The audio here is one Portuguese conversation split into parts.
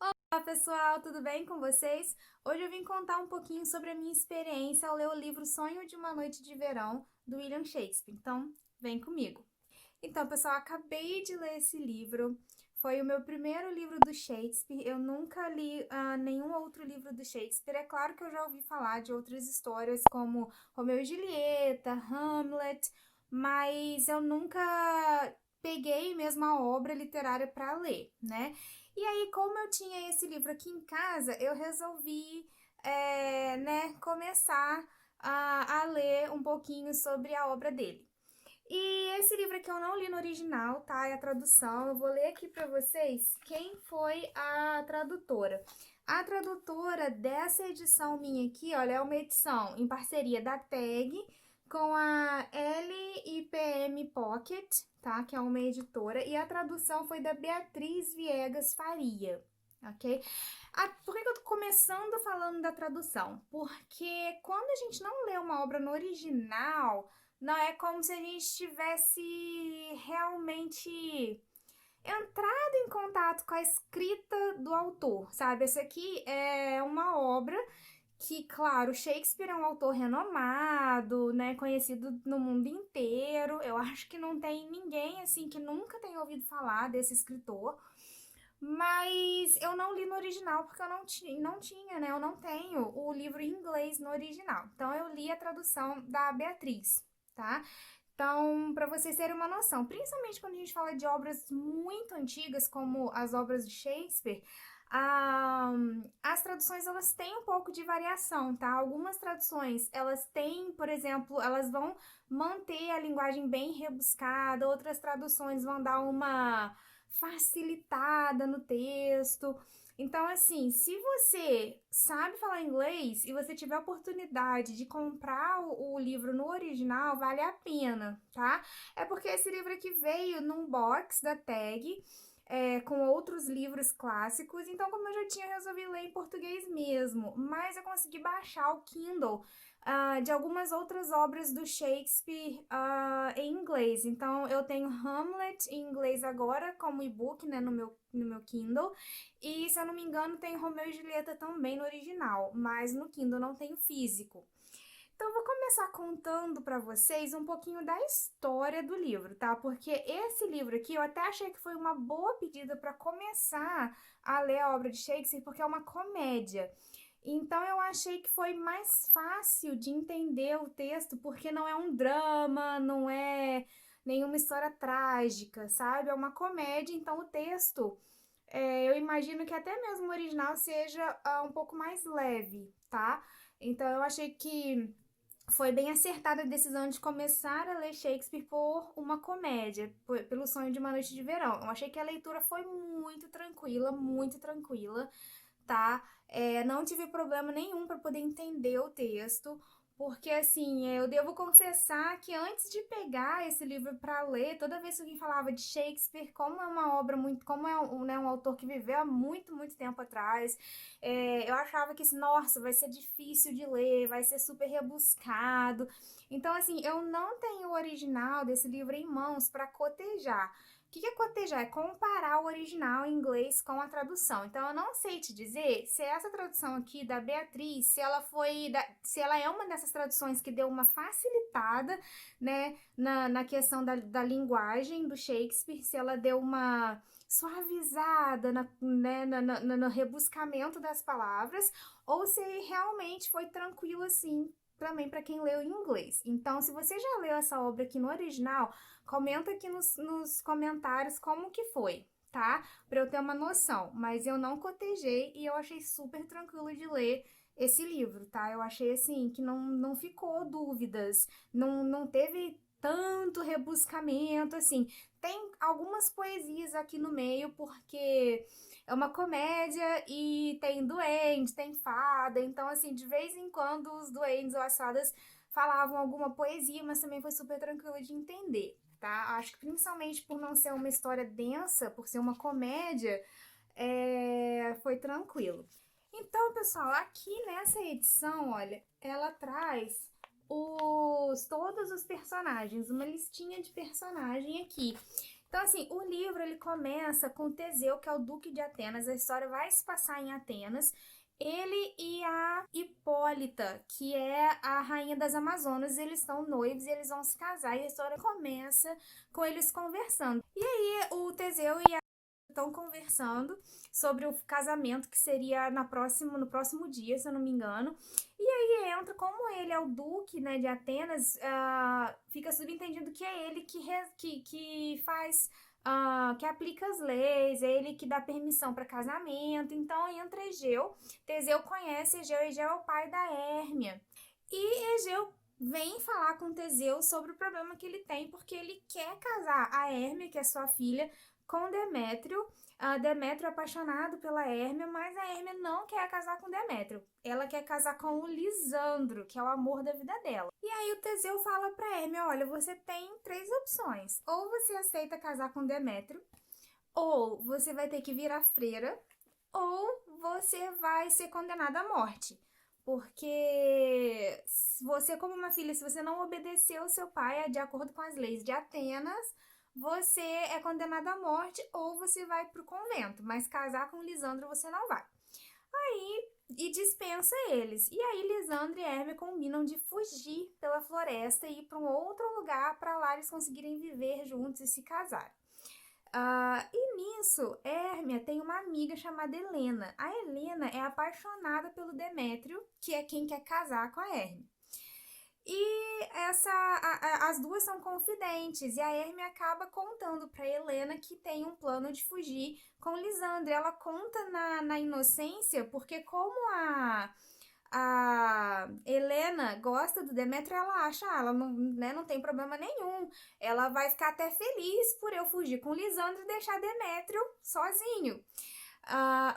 Olá pessoal, tudo bem com vocês? Hoje eu vim contar um pouquinho sobre a minha experiência ao ler o livro Sonho de uma Noite de Verão, do William Shakespeare. Então, vem comigo. Então, pessoal, acabei de ler esse livro. Foi o meu primeiro livro do Shakespeare. Eu nunca li nenhum outro livro do Shakespeare. É claro que eu já ouvi falar de outras histórias como Romeu e Julieta, Hamlet, mas eu nunca peguei mesmo a obra literária para ler, né? E aí, como eu tinha esse livro aqui em casa, eu resolvi, né, começar a ler um pouquinho sobre a obra dele. E esse livro aqui eu não li no original, tá? É a tradução. Eu vou ler aqui pra vocês quem foi a tradutora. A tradutora dessa edição minha aqui, olha, é uma edição em parceria da TAG com a LIPM Pocket, tá? Que é uma editora. E a tradução foi da Beatriz Viegas Faria, ok? Por que eu tô começando falando da tradução? Porque quando a gente não lê uma obra no original, não é como se a gente tivesse realmente entrado em contato com a escrita do autor, sabe? Essa aqui é uma obra que, claro, Shakespeare é um autor renomado, né, conhecido no mundo inteiro. Eu acho que não tem ninguém assim que nunca tenha ouvido falar desse escritor. Mas eu não li no original porque eu não tinha, né? Eu não tenho o livro em inglês no original. Então eu li a tradução da Beatriz, tá? Então, para vocês terem uma noção, principalmente quando a gente fala de obras muito antigas, como as obras de Shakespeare, ah, as traduções elas têm um pouco de variação, tá? Algumas traduções elas têm, por exemplo, elas vão manter a linguagem bem rebuscada, outras traduções vão dar uma facilitada no texto. Então, assim, se você sabe falar inglês e você tiver a oportunidade de comprar o livro no original, vale a pena, tá? É porque esse livro aqui veio num box da Tag, com outros livros clássicos, então, como eu já tinha, resolvi ler em português mesmo, mas eu consegui baixar o Kindle de algumas outras obras do Shakespeare em inglês. Então, eu tenho Hamlet em inglês agora, como e-book, né, no meu Kindle. E, se eu não me engano, tem Romeu e Julieta também no original, mas no Kindle não tem o físico. Então, eu vou começar contando para vocês um pouquinho da história do livro, tá? Porque esse livro aqui eu até achei que foi uma boa pedida para começar a ler a obra de Shakespeare, porque é uma comédia. Então, eu achei que foi mais fácil de entender o texto, porque não é um drama, não é nenhuma história trágica, sabe? É uma comédia, então o texto eu imagino que até mesmo o original seja um pouco mais leve, tá? Então eu achei que foi bem acertada a decisão de começar a ler Shakespeare por uma comédia, pelo Sonho de uma Noite de Verão. Eu achei que a leitura foi muito tranquila, tá? Não tive problema nenhum para poder entender o texto, porque assim, eu devo confessar que antes de pegar esse livro para ler, toda vez que alguém falava de Shakespeare, como é uma obra muito, como é né, um autor que viveu há muito tempo atrás, eu achava que, assim, nossa, vai ser difícil de ler, vai ser super rebuscado. Então, assim, eu não tenho o original desse livro em mãos para cotejar. O que é cotejar? É comparar o original em inglês com a tradução. Então, eu não sei te dizer se essa tradução aqui da Beatriz, se ela é uma dessas traduções que deu uma facilitada, né, na questão da linguagem do Shakespeare, se ela deu uma suavizada né, no rebuscamento das palavras, ou se realmente foi tranquilo assim também para quem leu em inglês. Então, se você já leu essa obra aqui no original, comenta aqui nos comentários como que foi, tá? Para eu ter uma noção. Mas eu não cotejei e eu achei super tranquilo de ler esse livro, tá? Eu achei assim que não ficou dúvidas, não teve tanto rebuscamento, assim. Tem algumas poesias aqui no meio, porque é uma comédia e tem duende, tem fada, então, assim, de vez em quando os duendes ou as fadas falavam alguma poesia, mas também foi super tranquilo de entender, tá? Acho que principalmente por não ser uma história densa, por ser uma comédia, foi tranquilo. Então, pessoal, aqui nessa edição, olha, ela traz todos os personagens, uma listinha de personagem aqui. Então, assim, o livro ele começa com Teseu, que é o duque de Atenas. A história vai se passar em Atenas. Ele e a Hipólita, que é a rainha das Amazonas, eles estão noivos e eles vão se casar. E a história começa com eles conversando. E aí, o Teseu e a estão conversando sobre o casamento que seria no próximo dia, se eu não me engano. E aí entra, como ele é o duque, né, de Atenas, fica subentendido que é ele que faz, que aplica as leis, é ele que dá permissão para casamento. Então entra Egeu. Teseu conhece Egeu, Egeu é o pai da Hérmia. E Egeu vem falar com Teseu sobre o problema que ele tem, porque ele quer casar a Hérmia, que é sua filha, com Demétrio. Demétrio é apaixonado pela Hérmia, mas a Hérmia não quer casar com Demétrio. Ela quer casar com o Lisandro, que é o amor da vida dela. E aí o Teseu fala pra Hérmia, olha, você tem 3 opções. Ou você aceita casar com Demétrio, ou você vai ter que virar freira, ou você vai ser condenada à morte. Porque você, como uma filha, se você não obedeceu o seu pai de acordo com as leis de Atenas, você é condenada à morte ou você vai pro convento, mas casar com Lisandro você não vai. Aí, e dispensa eles. E aí Lisandro e Hermia combinam de fugir pela floresta e ir para um outro lugar para lá eles conseguirem viver juntos e se casar. E nisso, Hérmia tem uma amiga chamada Helena. A Helena é apaixonada pelo Demétrio, que é quem quer casar com a Hérmia. E as duas são confidentes, e a Hermia acaba contando para Helena que tem um plano de fugir com Lisandro. Ela conta na inocência, porque como a Helena gosta do Demétrio, ela acha, ela não, né, não tem problema nenhum. Ela vai ficar até feliz por eu fugir com Lisandro e deixar Demétrio sozinho.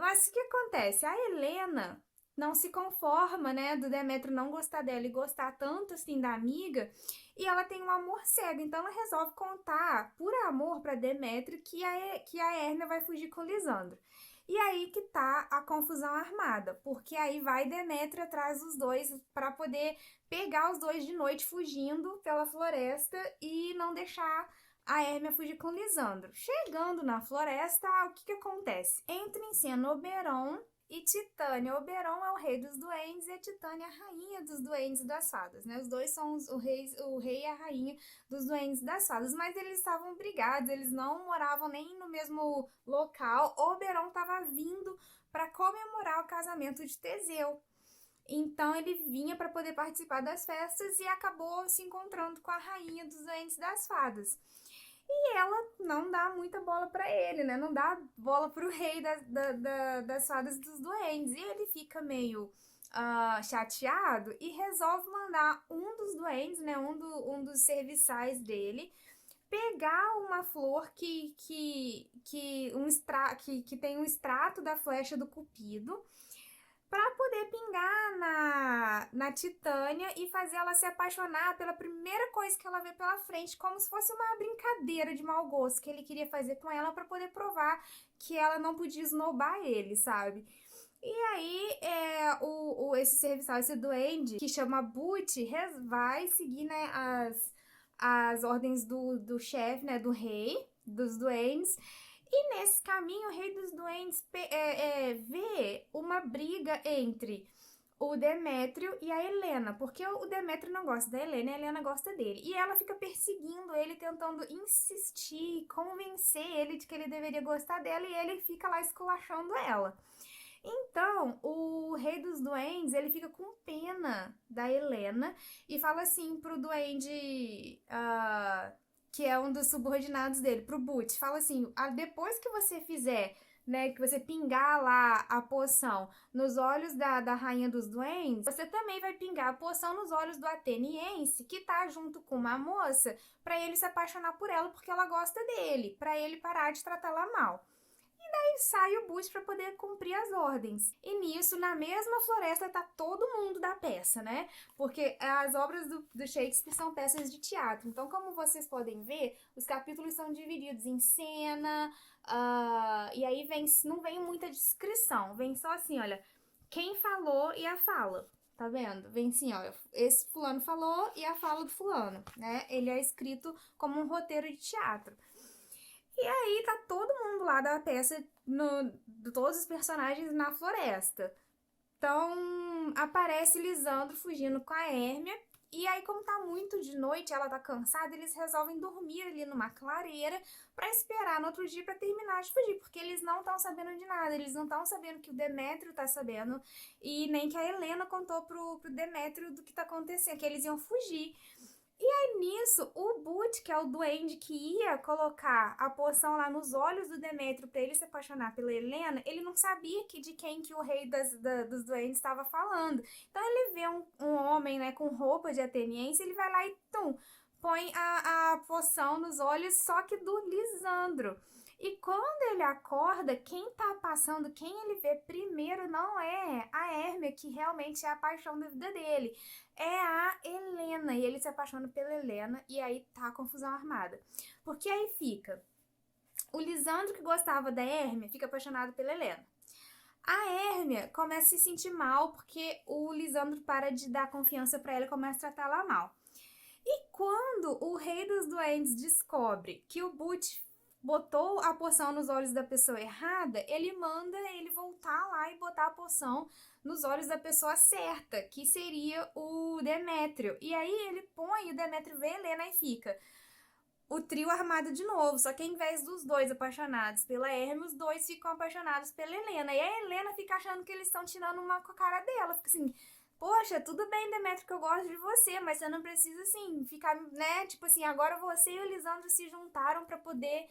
Mas o que acontece? A Helena não se conforma, né, do Demétrio não gostar dela e gostar tanto assim da amiga, e ela tem um amor cego, então ela resolve contar por amor para Demétrio que a Hérmia vai fugir com Lisandro. E aí que tá a confusão armada, porque aí vai Demétrio atrás dos dois para poder pegar os dois de noite fugindo pela floresta e não deixar a Hérmia fugir com Lisandro. Chegando na floresta, o que acontece? Entra em cena Oberon e Titânia. Oberon é o rei dos duendes e a Titânia é a rainha dos duendes e das fadas, né? Os dois são o rei e a rainha dos duendes e das fadas, mas eles estavam brigados, eles não moravam nem no mesmo local. Oberon estava vindo para comemorar o casamento de Teseu. Então ele vinha para poder participar das festas e acabou se encontrando com a rainha dos duendes e das fadas. E ela não dá muita bola para ele, né? Não dá bola pro rei das fadas dos duendes. E ele fica meio chateado e resolve mandar um dos duendes, né? Um dos serviçais dele, pegar uma flor que tem um extrato da flecha do Cupido para poder pingar na Titânia e fazer ela se apaixonar pela primeira coisa que ela vê pela frente, como se fosse uma brincadeira de mau gosto que ele queria fazer com ela para poder provar que ela não podia esnobar ele, sabe? E aí, esse serviçal, esse duende, que chama Butch, vai seguir, né, as ordens do chefe, né, do rei, dos duendes. E nesse caminho, o rei dos duendes vê uma briga entre o Demétrio e a Helena, porque o Demétrio não gosta da Helena e a Helena gosta dele. E ela fica perseguindo ele, tentando insistir, convencer ele de que ele deveria gostar dela, e ele fica lá esculachando ela. Então, o rei dos duendes, ele fica com pena da Helena e fala assim pro duende, que é um dos subordinados dele, pro Butch, fala assim, depois que você fizer, né, que você pingar lá a poção nos olhos da rainha dos duendes, você também vai pingar a poção nos olhos do ateniense, que tá junto com uma moça, pra ele se apaixonar por ela porque ela gosta dele, pra ele parar de tratá-la mal. E sai o Butch para poder cumprir as ordens. E nisso, na mesma floresta, tá todo mundo da peça, né? Porque as obras do Shakespeare são peças de teatro. Então, como vocês podem ver, os capítulos são divididos em cena, e aí não vem muita descrição. Vem só assim, olha, quem falou e a fala. Tá vendo? Vem assim, ó, esse fulano falou e a fala do fulano, né? Ele é escrito como um roteiro de teatro. E aí tá todo mundo lá da peça, de todos os personagens na floresta. Então aparece Lisandro fugindo com a Hérmia. E aí, como tá muito de noite, ela tá cansada, eles resolvem dormir ali numa clareira pra esperar no outro dia pra terminar de fugir, porque eles não estão sabendo de nada, eles não estão sabendo que o Demétrio tá sabendo e nem que a Helena contou pro Demétrio do que tá acontecendo, que eles iam fugir. E aí nisso, o Boot, que é o duende que ia colocar a poção lá nos olhos do Demétrio pra ele se apaixonar pela Helena, ele não sabia de quem que o rei dos duendes estava falando. Então ele vê um homem, né, com roupa de ateniense, ele vai lá e põe a poção nos olhos, só que do Lisandro. E quando ele acorda, quem tá passando, quem ele vê primeiro não é a Hermia, que realmente é a paixão da vida dele, é a Helena, e ele se apaixona pela Helena, e aí tá a confusão armada. Porque aí fica, o Lisandro, que gostava da Hermia, fica apaixonado pela Helena. A Hermia começa a se sentir mal, porque o Lisandro para de dar confiança pra ela e começa a tratá-la mal. E quando o rei dos duendes descobre que o Butch botou a poção nos olhos da pessoa errada, ele manda ele voltar lá e botar a poção nos olhos da pessoa certa, que seria o Demétrio. E aí ele põe, o Demétrio vê a Helena e fica o trio armado de novo, só que ao invés dos dois apaixonados pela Hermes, os dois ficam apaixonados pela Helena. E a Helena fica achando que eles estão tirando uma com a cara dela. Fica assim, poxa, tudo bem, Demetrio, que eu gosto de você, mas você não precisa, assim, ficar, né? Tipo assim, agora você e o Lisandro se juntaram pra poder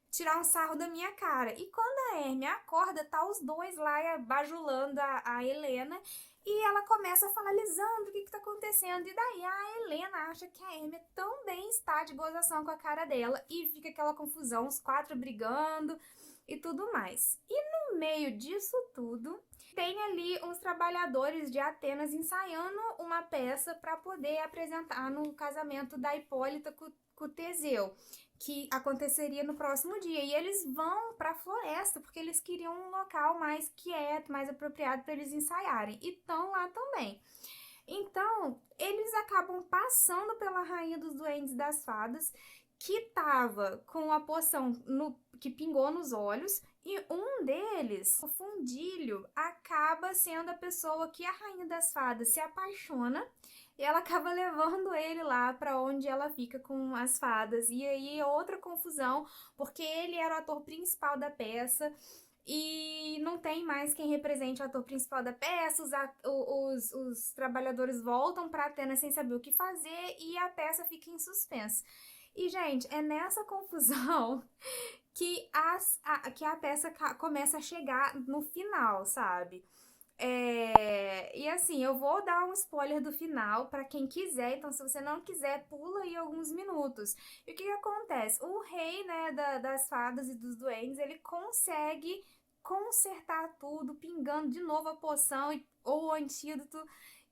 tirar um sarro da minha cara. E quando a Hermia acorda, tá os dois lá bajulando a Helena. E ela começa a falar, Lisandro, o que tá acontecendo? E daí a Helena acha que a Hermia também está de gozação com a cara dela. E fica aquela confusão, os quatro brigando e tudo mais. E no meio disso tudo, tem ali uns trabalhadores de Atenas ensaiando uma peça para poder apresentar no casamento da Hipólita com o Teseu, que aconteceria no próximo dia. E eles vão para a floresta porque eles queriam um local mais quieto, mais apropriado para eles ensaiarem. E estão lá também. Então, eles acabam passando pela rainha dos duendes e das fadas, que tava com a poção que pingou nos olhos, e um deles, o Fundilho, acaba sendo a pessoa que a rainha das fadas se apaixona, e ela acaba levando ele lá para onde ela fica com as fadas. E aí outra confusão, porque ele era o ator principal da peça e não tem mais quem represente o ator principal da peça, os trabalhadores voltam para Atenas sem saber o que fazer e a peça fica em suspenso. E, gente, é nessa confusão que a peça começa a chegar no final, sabe? E assim, eu vou dar um spoiler do final para quem quiser, então se você não quiser, pula aí alguns minutos. E o que acontece? O rei, né, das fadas e dos duendes, ele consegue consertar tudo, pingando de novo a poção ou o antídoto,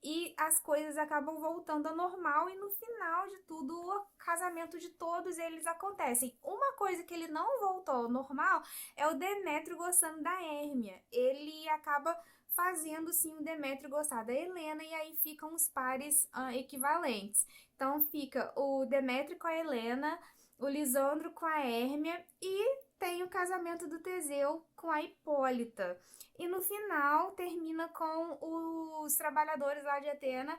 e as coisas acabam voltando ao normal, e no final de tudo, o casamento de todos eles acontece. Uma coisa que ele não voltou ao normal é o Demétrio gostando da Hérmia. Ele acaba fazendo sim o Demétrio gostar da Helena, e aí ficam os pares equivalentes. Então fica o Demétrio com a Helena, o Lisandro com a Hérmia, e tem o casamento do Teseu com a Hipólita. E no final termina com os trabalhadores lá de Atena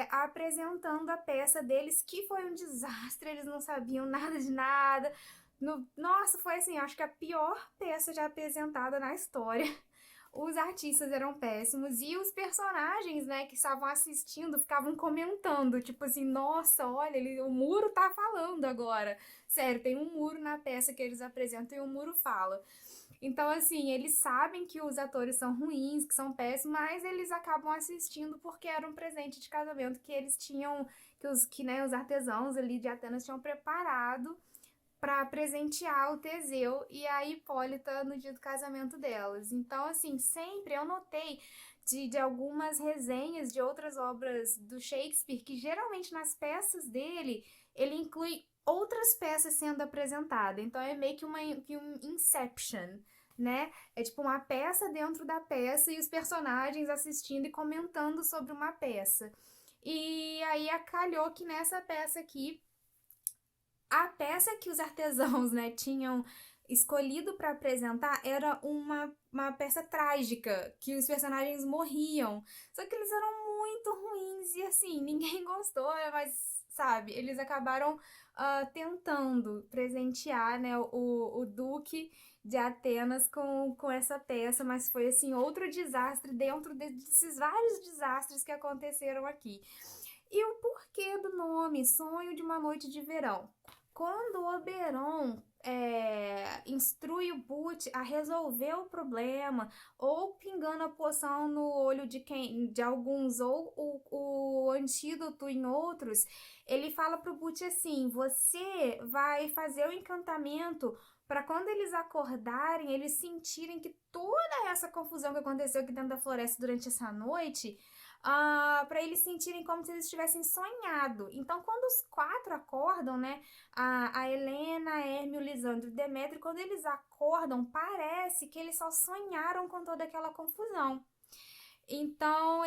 apresentando a peça deles, que foi um desastre, eles não sabiam nada de nada. Nossa, foi assim, acho que a pior peça já apresentada na história. Os artistas eram péssimos e os personagens, né, que estavam assistindo ficavam comentando, tipo assim, nossa, olha, o muro tá falando agora. Sério, tem um muro na peça que eles apresentam e o muro fala. Então, assim, eles sabem que os atores são ruins, que são péssimos, mas eles acabam assistindo porque era um presente de casamento que eles tinham, né, os artesãos ali de Atenas tinham preparado para presentear o Teseu e a Hipólita no dia do casamento delas. Então, assim, sempre eu notei de algumas resenhas de outras obras do Shakespeare que geralmente nas peças dele ele inclui outras peças sendo apresentadas. Então é meio que um Inception, né? É tipo uma peça dentro da peça e os personagens assistindo e comentando sobre uma peça. E aí acalhou que nessa peça aqui A peça que os artesãos, né, tinham escolhido para apresentar era uma peça trágica, que os personagens morriam. Só que eles eram muito ruins e assim, ninguém gostou, mas sabe, eles acabaram tentando presentear, né, o Duque de Atenas com essa peça, mas foi assim outro desastre dentro desses vários desastres que aconteceram aqui. E o porquê do nome Sonho de uma Noite de Verão? Quando o Oberon instrui o Butch a resolver o problema, ou pingando a poção no olho de alguns, ou o antídoto em outros, ele fala pro Butch assim: você vai fazer o encantamento para quando eles acordarem, eles sentirem que toda essa confusão que aconteceu aqui dentro da floresta durante essa noite para eles sentirem como se eles tivessem sonhado. Então, quando os quatro acordam, né, a Helena, a Hermio, o Lisandro e o Demétrio, quando eles acordam, parece que eles só sonharam com toda aquela confusão. Então,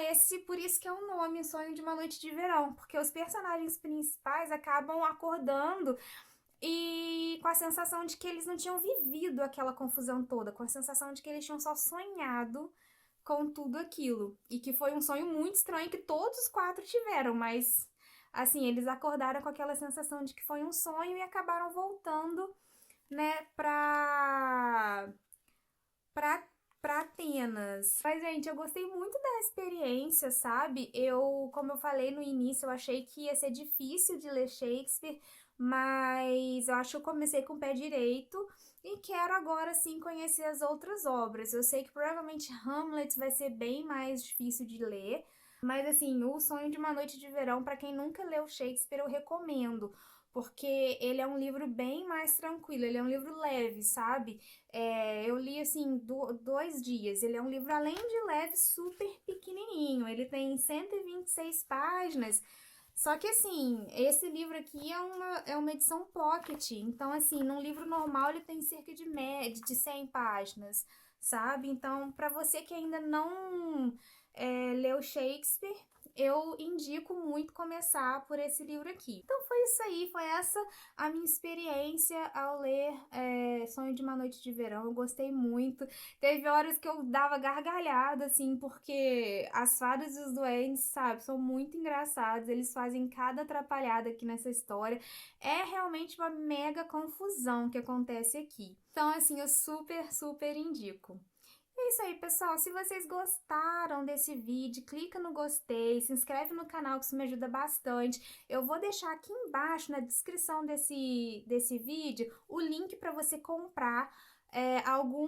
por isso que é o nome Sonho de uma Noite de Verão, porque os personagens principais acabam acordando e com a sensação de que eles não tinham vivido aquela confusão toda, com a sensação de que eles tinham só sonhado com tudo aquilo. E que foi um sonho muito estranho que todos os quatro tiveram, mas assim, eles acordaram com aquela sensação de que foi um sonho e acabaram voltando, né, pra, pra Atenas. Mas, gente, eu gostei muito da experiência, sabe? Como eu falei no início, eu achei que ia ser difícil de ler Shakespeare, mas eu acho que eu comecei com o pé direito e quero agora sim conhecer as outras obras. Eu sei que provavelmente Hamlet vai ser bem mais difícil de ler, mas assim, O Sonho de uma Noite de Verão, para quem nunca leu Shakespeare, eu recomendo, porque ele é um livro bem mais tranquilo, ele é um livro leve, sabe? Eu li assim 2 dias. Ele é um livro, além de leve, super pequenininho. Ele tem 126 páginas. Só que assim, esse livro aqui é uma edição pocket. Então, assim, num livro normal ele tem cerca de 100 páginas, sabe? Então, para você que ainda não leu Shakespeare, eu indico muito começar por esse livro aqui. Então foi isso aí, foi essa a minha experiência ao ler Sonho de uma Noite de Verão. Eu gostei muito. Teve horas que eu dava gargalhada, assim, porque as fadas e os duendes, sabe, são muito engraçados. Eles fazem cada atrapalhada aqui nessa história. É realmente uma mega confusão que acontece aqui. Então, assim, eu super, super indico. É isso aí, pessoal. Se vocês gostaram desse vídeo, clica no gostei, se inscreve no canal que isso me ajuda bastante. Eu vou deixar aqui embaixo na descrição desse vídeo o link para você comprar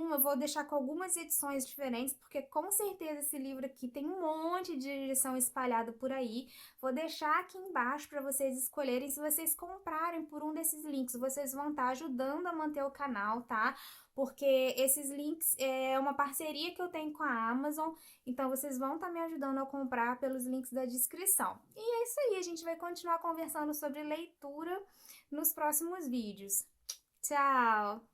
eu vou deixar com algumas edições diferentes, porque com certeza esse livro aqui tem um monte de edição espalhada por aí. Vou deixar aqui embaixo para vocês escolherem. Se vocês comprarem por um desses links, vocês vão estar ajudando a manter o canal, tá? Porque esses links é uma parceria que eu tenho com a Amazon, então vocês vão estar me ajudando a comprar pelos links da descrição. E é isso aí, a gente vai continuar conversando sobre leitura nos próximos vídeos. Tchau!